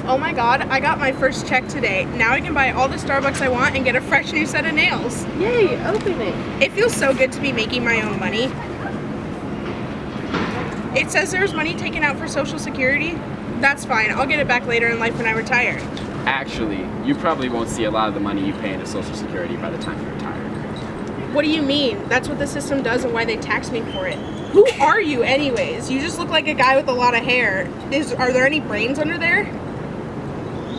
Oh my god, I got my first check today. Now I can buy all the Starbucks I want and get a fresh new set of nails. Yay, open it. It feels so good to be making my own money. It says there's money taken out for Social Security. That's fine, I'll get it back later in life when I retire. Actually, you probably won't see a lot of the money you pay into Social Security by the time you retire. What do you mean? That's what the system does and why they tax me for it. Who are you anyways? You just look like a guy with a lot of hair. Are there any brains under there?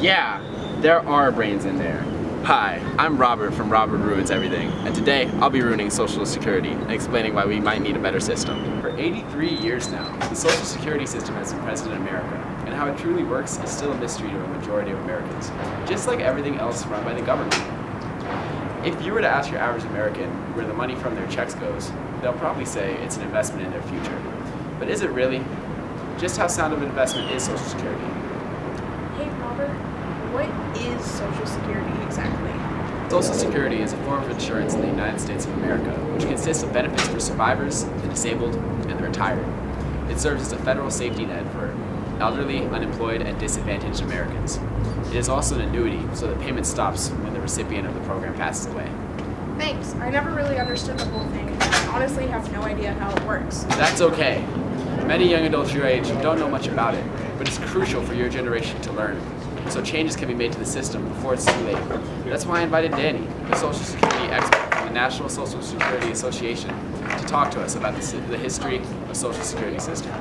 Yeah, there are brains in there. Hi, I'm Robert from Robert Ruins Everything, and today I'll be ruining Social Security and explaining why we might need a better system. For 83 years now, the Social Security system has been present in America, and how it truly works is still a mystery to a majority of Americans, just like everything else run by the government. If you were to ask your average American where the money from their checks goes, they'll probably say it's an investment in their future. But is it really? Just how sound of an investment is Social Security? Hey Robert, what is Social Security exactly? Social Security is a form of insurance in the United States of America, which consists of benefits for survivors, the disabled, and the retired. It serves as a federal safety net for elderly, unemployed, and disadvantaged Americans. It is also an annuity, so the payment stops when the recipient of the program passes away. Thanks. I never really understood the whole thing. I honestly have no idea how it works. That's okay. Many young adults your age don't know much about it, but it's crucial for your generation to learn. So changes can be made to the system before it's too late. That's why I invited Danny, the Social Security expert from the National Social Security Association, to talk to us about the history of the Social Security system.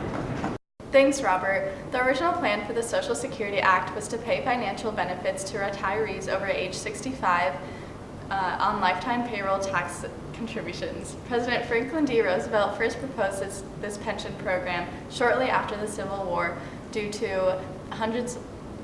Thanks, Robert. The original plan for the Social Security Act was to pay financial benefits to retirees over age 65 on lifetime payroll tax contributions. President Franklin D. Roosevelt first proposed this pension program shortly after the Civil War due to hundreds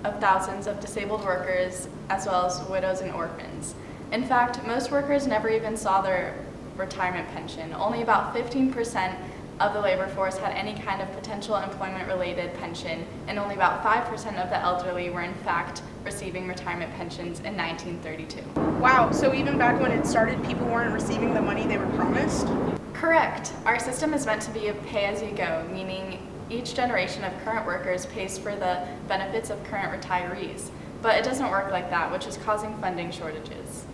of thousands of disabled workers as well as widows and orphans. In fact, most workers never even saw their retirement pension. Only about 15% of the labor force had any kind of potential employment-related pension, and only about 5% of the elderly were in fact receiving retirement pensions in 1932. Wow, so even back when it started, people weren't receiving the money they were promised? Correct. Our system is meant to be a pay-as-you-go, meaning each generation of current workers pays for the benefits of current retirees. But it doesn't work like that, which is causing funding shortages.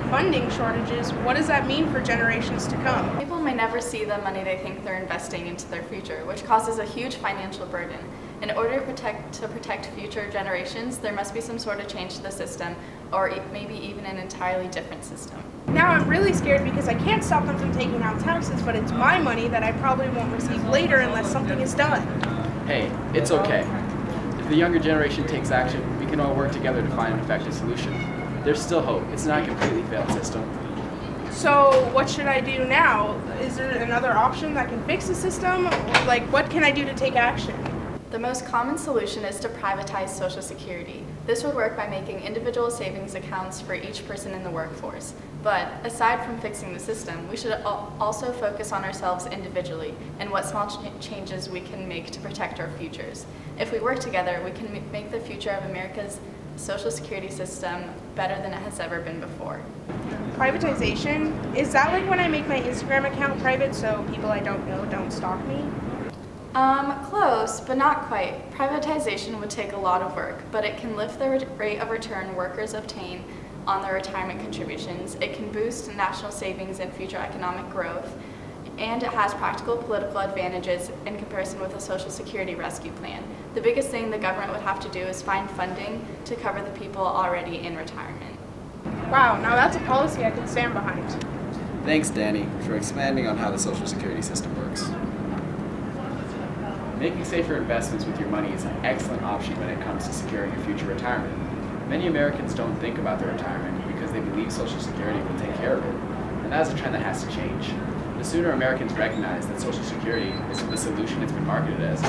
Funding shortages? What does that mean for generations to come? People may never see the money they think they're investing into their future, which causes a huge financial burden. In order to protect future generations, there must be some sort of change to the system, or maybe even an entirely different system. Now I'm really scared because I can't stop them from taking out taxes, but it's my money that I probably won't receive later unless something is done. Hey, it's okay. If the younger generation takes action, we can all work together to find an effective solution. There's still hope. It's not a completely failed system. So what should I do now? Is there another option that can fix the system? Like, what can I do to take action? The most common solution is to privatize Social Security. This would work by making individual savings accounts for each person in the workforce. But aside from fixing the system, we should also focus on ourselves individually and what small changes we can make to protect our futures. If we work together, we can make the future of America's Social Security system better than it has ever been before. Privatization? Is that like when I make my Instagram account private so people I don't know don't stalk me? Close, but not quite. Privatization would take a lot of work, but it can lift the rate of return workers obtain on their retirement contributions. It can boost national savings and future economic growth, and it has practical political advantages in comparison with a Social Security rescue plan. The biggest thing the government would have to do is find funding to cover the people already in retirement. Wow, now that's a policy I can stand behind. Thanks, Danny, for expanding on how the Social Security system works. Making safer investments with your money is an excellent option when it comes to securing your future retirement. Many Americans don't think about their retirement because they believe Social Security will take care of it, and that is a trend that has to change. The sooner Americans recognize that Social Security isn't the solution it's been marketed as,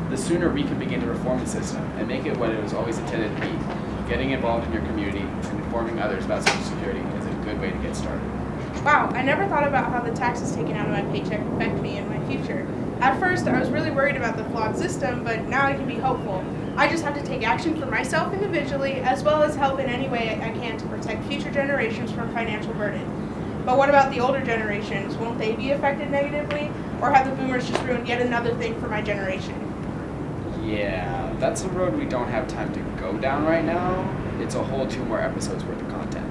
the sooner we can begin to reform the system and make it what it was always intended to be. Getting involved in your community and informing others about Social Security is a good way to get started. Wow, I never thought about how the taxes taken out of my paycheck affect me in my future. At first, I was really worried about the flawed system, but now I can be hopeful. I just have to take action for myself individually, as well as help in any way I can to protect future generations from financial burden. But what about the older generations? Won't they be affected negatively? Or have the boomers just ruined yet another thing for my generation? Yeah, that's a road we don't have time to go down right now. It's a whole 2 more episodes worth of content.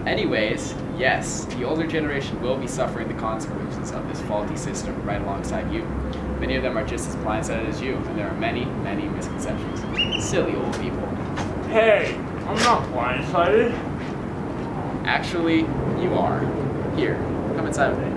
Anyways, yes, the older generation will be suffering the consequences of this faulty system right alongside you. Many of them are just as blindsided as you, and there are many, many misconceptions. Silly old people. Hey, I'm not blindsided. Actually, you are. Here, come inside with me.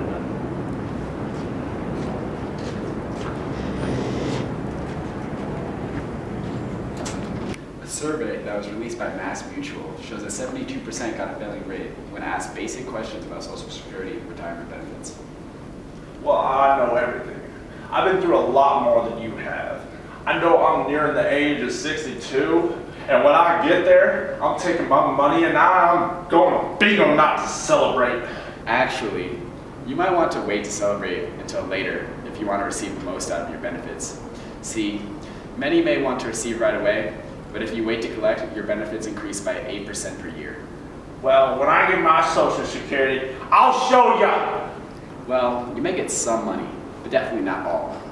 A survey that was released by MassMutual shows that 72% got a failing rate when asked basic questions about Social Security and retirement benefits. Well, I know everything. I've been through a lot more than you have. I know I'm nearing the age of 62, and when I get there, I'm taking my money and I'm going to bingo night to celebrate. Actually, you might want to wait to celebrate until later if you want to receive the most out of your benefits. See, many may want to receive right away, but if you wait to collect, your benefits increase by 8% per year. Well, when I get my Social Security, I'll show ya. Well, you may get some money, but definitely not all.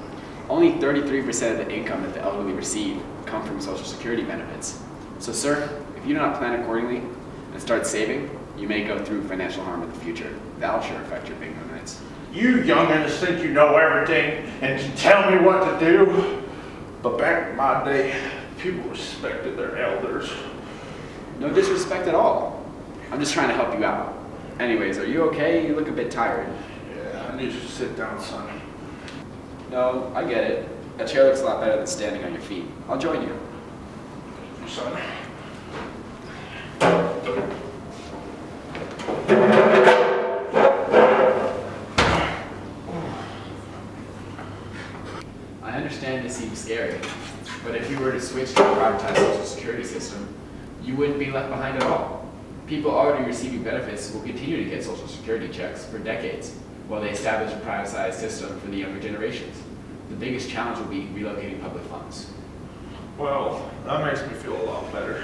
Only 33% of the income that the elderly receive come from Social Security benefits. So sir, if you do not plan accordingly and start saving, you may go through financial harm in the future. That'll sure affect your bingo nights. You youngins think you know everything and can tell me what to do. But back in my day, people respected their elders. No disrespect at all. I'm just trying to help you out. Anyways, are you okay? You look a bit tired. Yeah, I need you to sit down, son. No, I get it. A chair looks a lot better than standing on your feet. I'll join you. Son. I understand this seems scary, but if you were to switch to a privatized Social Security system, you wouldn't be left behind at all. People already receiving benefits will continue to get Social Security checks for decades, while they establish a privatized system for the younger generations. The biggest challenge will be relocating public funds. Well, that makes me feel a lot better.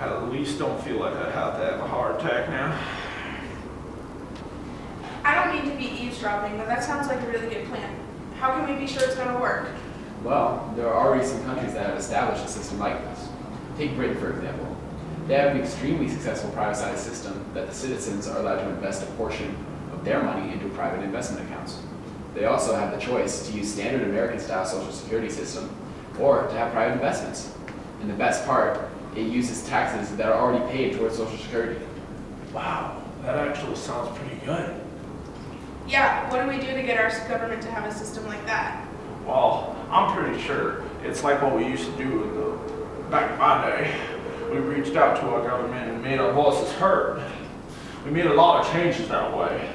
I at least don't feel like I have to have a heart attack now. I don't mean to be eavesdropping, but that sounds like a really good plan. How can we be sure it's going to work? Well, there are already some countries that have established a system like this. Take Britain, for example. They have an extremely successful privatized system that the citizens are allowed to invest a portion of their money into private investment accounts. They also have the choice to use standard American-style Social Security system or to have private investments. And the best part, it uses taxes that are already paid towards Social Security. Wow, that actually sounds pretty good. Yeah, what do we do to get our government to have a system like that? Well, I'm pretty sure it's like what we used to do back in my day. We reached out to our government and made our voices heard. We made a lot of changes that way.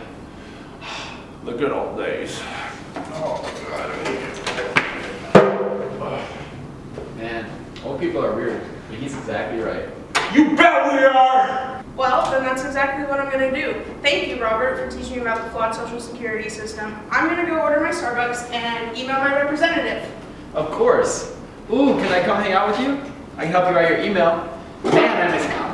The good old days. Oh, God, I hate it. Man, old people are weird, but he's exactly right. You bet we are! Well, then that's exactly what I'm going to do. Thank you, Robert, for teaching me about the flawed Social Security system. I'm going to go order my Starbucks and email my representative. Of course. Ooh, can I come hang out with you? I can help you write your email. Man, I miss college.